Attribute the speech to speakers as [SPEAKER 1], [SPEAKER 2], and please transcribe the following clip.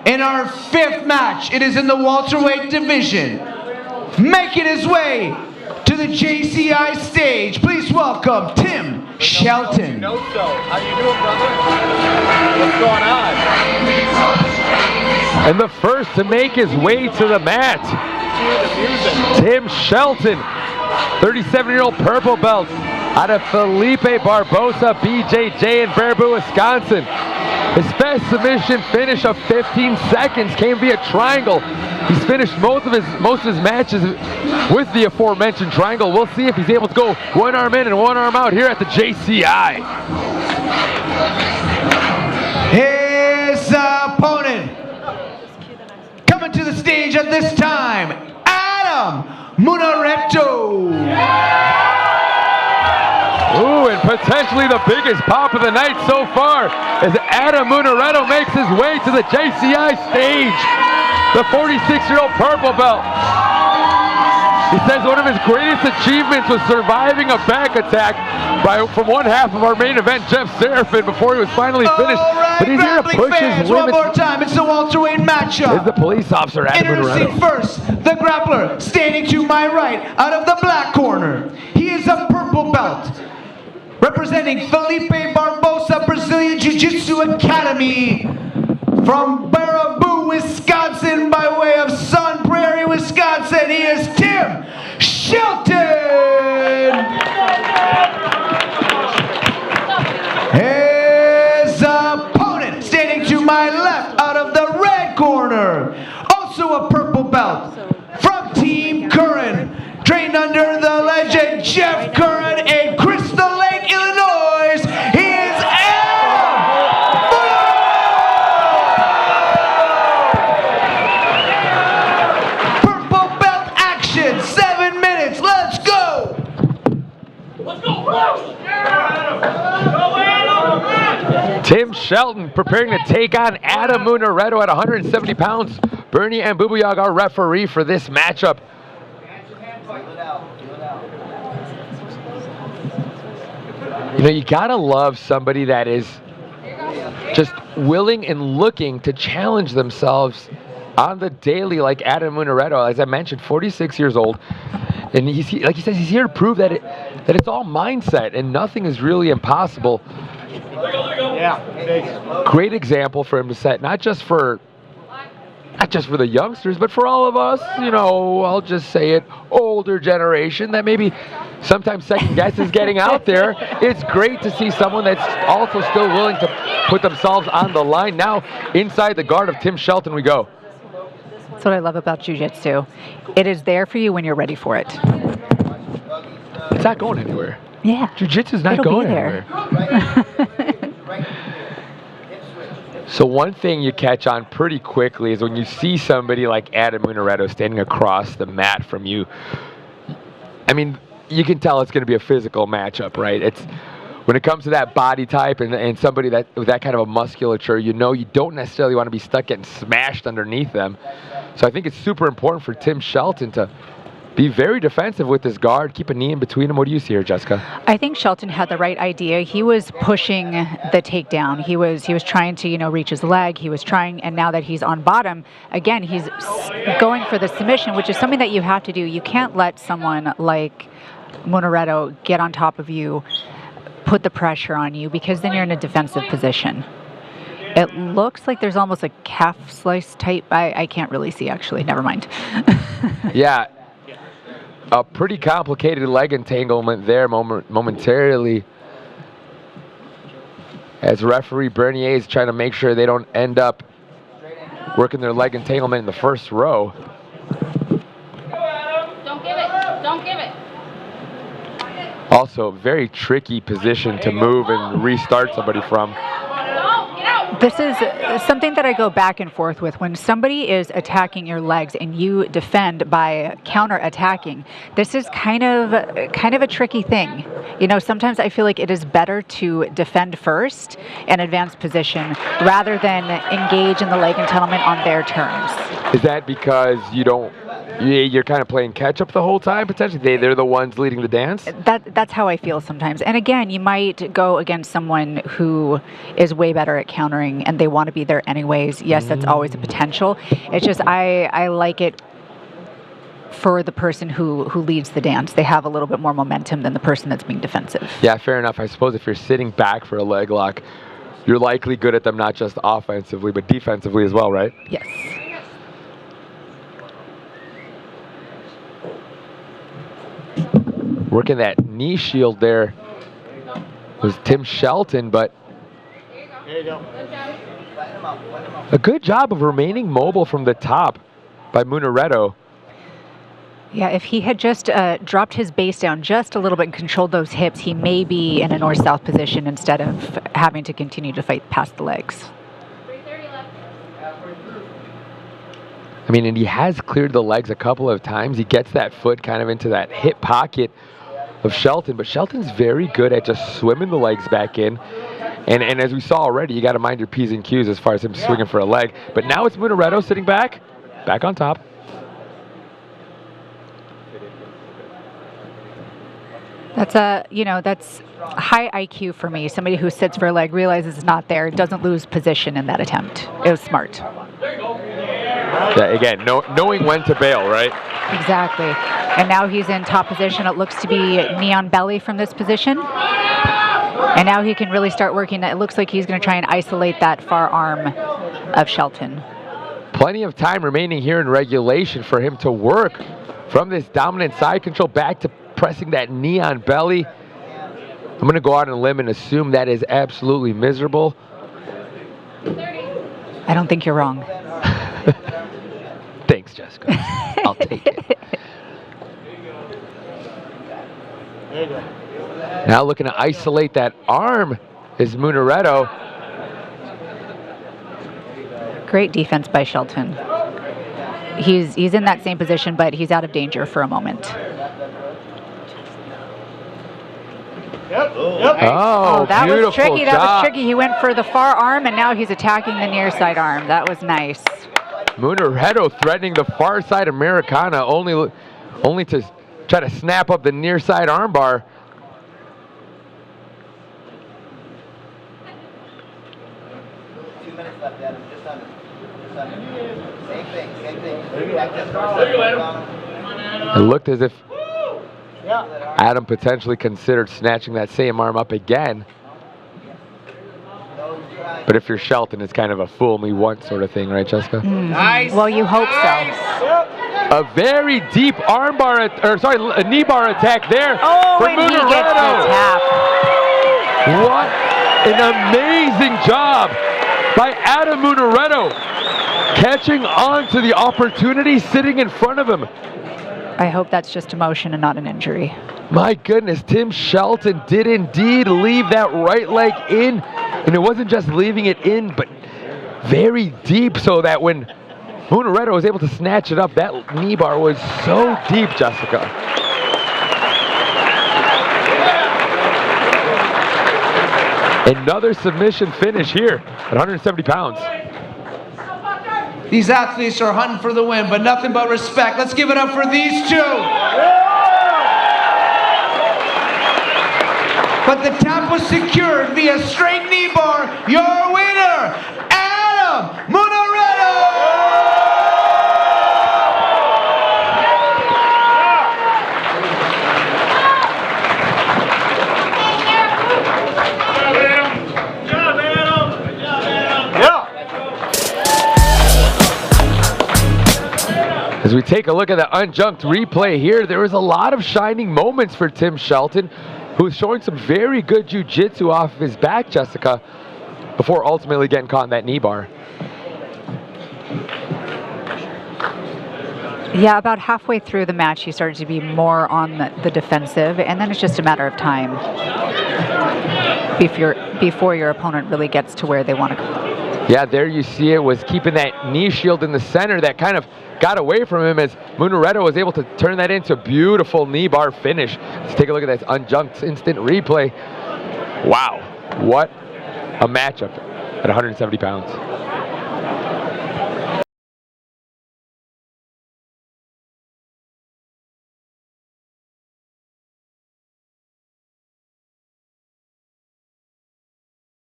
[SPEAKER 1] in our 5th match. It is in the welterweight division. Making his way to the JCI stage, please welcome Tim Shelton.
[SPEAKER 2] How you doing, brother? What's going on?
[SPEAKER 3] And the first to make his way to the mat, Tim Shelton, 37-year-old purple belt out of Felipe Barbosa, BJJ in Baraboo, Wisconsin. His best submission finish of 15 seconds came via triangle. He's finished most of his matches with the aforementioned triangle. We'll see if he's able to go one arm in and one arm out here at the JCI.
[SPEAKER 1] His opponent coming to the stage at this time, Adam Munaretto.
[SPEAKER 3] Ooh, and potentially the biggest pop of the night so far as Adam Munaretto makes his way to the JCI stage. The 46-year-old purple belt. He says one of his greatest achievements was surviving a back attack from one half of our main event, Jeff Serafin, before he was finally finished.
[SPEAKER 1] Right,
[SPEAKER 3] but he's here to push his limits.
[SPEAKER 1] One more time, it's the welterweight matchup.
[SPEAKER 3] Is the police officer, Adam
[SPEAKER 1] Introducing
[SPEAKER 3] Munaretto.
[SPEAKER 1] first, the grappler, standing to my right, out of the black corner. He is a purple belt, representing Felipe Barbosa Brazilian Jiu-Jitsu Academy from Baraboo, Wisconsin, by way of Sun Prairie, Wisconsin. He is Tim Shelton. His opponent, standing to my left, out of the red corner, also a purple belt from Team Curran, trained under the legend Jeff Curran in Crystal Lake, Illinois. He is Adam Munaretto. Purple belt action, 7 minutes. Let's go.
[SPEAKER 2] Let's go.
[SPEAKER 3] Tim Shelton preparing to take on Adam Munaretto at 170 pounds. Bernie and Bubuyag, our referee for this matchup. You know, you gotta love somebody that is just willing and looking to challenge themselves on the daily, like Adam Munaretto. As I mentioned, 46 years old, and like he says, he's here to prove that it's all mindset and nothing is really impossible.
[SPEAKER 2] Yeah.
[SPEAKER 3] Great example for him to set, not just for the youngsters, but for all of us, you know, I'll just say it, older generation that maybe sometimes second guesses getting out there. It's great to see someone that's also still willing to put themselves on the line. Now, inside the guard of Tim Shelton we go.
[SPEAKER 4] That's what I love about jiu-jitsu. It is there for you when you're ready for it.
[SPEAKER 3] It's not going anywhere.
[SPEAKER 4] Yeah.
[SPEAKER 3] Jiu-jitsu's not going anywhere. So one thing you catch on pretty quickly is when you see somebody like Adam Munaretto standing across the mat from you. I mean, you can tell it's going to be a physical matchup, right? It's when it comes to that body type and somebody with that kind of a musculature, you know you don't necessarily want to be stuck getting smashed underneath them. So I think it's super important for Tim Shelton to be very defensive with his guard, keep a knee in between them. What do you see here, Jessica?
[SPEAKER 4] I think Shelton had the right idea. He was pushing the takedown. He was trying to, you know, reach his leg. He was trying, and now that he's on bottom, again, he's going for the submission, which is something that you have to do. You can't let someone like Munaretto get on top of you, put the pressure on you, because then you're in a defensive position. It looks like there's almost a calf slice type. I can't really see, actually. Never mind.
[SPEAKER 3] Yeah. A pretty complicated leg entanglement there momentarily, as referee Bernier is trying to make sure they don't end up working their leg entanglement in the first row.
[SPEAKER 5] Don't give it. Don't give it.
[SPEAKER 3] Also, a very tricky position to move and restart somebody from.
[SPEAKER 4] This is something that I go back and forth with. When somebody is attacking your legs and you defend by counter-attacking, this is kind of a tricky thing. You know, sometimes I feel like it is better to defend first in advanced position rather than engage in the leg entanglement on their terms.
[SPEAKER 3] Is that because you don't you're kind of playing catch-up the whole time, potentially? They're the ones leading the dance?
[SPEAKER 4] That's how I feel sometimes. And again, you might go against someone who is way better at countering and they want to be there anyways. Yes, that's always a potential. It's just I like it for the person who leads the dance. They have a little bit more momentum than the person that's being defensive.
[SPEAKER 3] Yeah, fair enough. I suppose if you're sitting back for a leg lock, you're likely good at them not just offensively, but defensively as well, right?
[SPEAKER 4] Yes.
[SPEAKER 3] Working that knee shield there was Tim Shelton, but
[SPEAKER 2] There you go.
[SPEAKER 3] a good job of remaining mobile from the top by Munaretto.
[SPEAKER 4] Yeah, if he had just dropped his base down just a little bit and controlled those hips, he may be in a north-south position instead of having to continue to fight past the legs.
[SPEAKER 5] 3:30 left.
[SPEAKER 3] I mean, and he has cleared the legs a couple of times. He gets that foot kind of into that hip pocket of Shelton, but Shelton's very good at just swimming the legs back in. And as we saw already, you got to mind your P's and Q's as far as him swinging for a leg. But now it's Munaretto sitting back on top.
[SPEAKER 4] That's that's high IQ for me. Somebody who sits for a leg, realizes it's not there, doesn't lose position in that attempt. It was smart.
[SPEAKER 3] Yeah, again, knowing when to bail, right?
[SPEAKER 4] Exactly. And now he's in top position. It looks to be knee on belly from this position. And now he can really start working. It looks like he's going to try and isolate that far arm of Shelton.
[SPEAKER 3] Plenty of time remaining here in regulation for him to work from this dominant side control back to pressing that knee on belly. I'm going to go out on a limb and assume that is absolutely miserable.
[SPEAKER 5] 30.
[SPEAKER 4] I don't think you're wrong.
[SPEAKER 3] Thanks, Jessica. I'll take it.
[SPEAKER 2] There you go.
[SPEAKER 3] Now looking to isolate that arm is Munaretto.
[SPEAKER 4] Great defense by Shelton. He's in that same position, but he's out of danger for a moment.
[SPEAKER 2] Yep.
[SPEAKER 3] Oh,
[SPEAKER 4] that
[SPEAKER 3] beautiful
[SPEAKER 4] was tricky. That
[SPEAKER 3] job.
[SPEAKER 4] was tricky. He went for the far arm, and now he's attacking the near side arm. That was nice.
[SPEAKER 3] Munaretto threatening the far side Americana, only to try to snap up the near side armbar.
[SPEAKER 6] Left, Adam. Just under. Same thing.
[SPEAKER 3] It looked as if Adam potentially considered snatching that same arm up again. But if you're Shelton, it's kind of a fool me once sort of thing, right, Jessica?
[SPEAKER 2] Nice.
[SPEAKER 4] Well, you hope so.
[SPEAKER 3] A very deep a knee bar attack there
[SPEAKER 4] Oh,
[SPEAKER 3] for
[SPEAKER 4] and he gets the
[SPEAKER 3] Munaretto.
[SPEAKER 4] tap.
[SPEAKER 3] What an amazing job by Adam Munaretto, catching on to the opportunity sitting in front of him.
[SPEAKER 4] I hope that's just emotion and not an injury.
[SPEAKER 3] My goodness, Tim Shelton did indeed leave that right leg in, and it wasn't just leaving it in, but very deep, so that when Munaretto was able to snatch it up, that knee bar was so deep, Jessica. Another submission finish here at 170 pounds.
[SPEAKER 1] These athletes are hunting for the win, but nothing but respect. Let's give it up for these two. But the tap was secured via straight knee bar. Your winner, Adam Munaretto!
[SPEAKER 3] As we take a look at the unjunked replay here, there was a lot of shining moments for Tim Shelton, who's showing some very good jiu-jitsu off of his back, Jessica, before ultimately getting caught in that knee bar.
[SPEAKER 4] Yeah, about halfway through the match, he started to be more on the defensive, and then it's just a matter of time before your opponent really gets to where they want to go.
[SPEAKER 3] Yeah, there you see it, was keeping that knee shield in the center that kind of got away from him as Munaretto was able to turn that into a beautiful knee bar finish. Let's take a look at that unjunked instant replay. Wow, what a matchup at 170 pounds.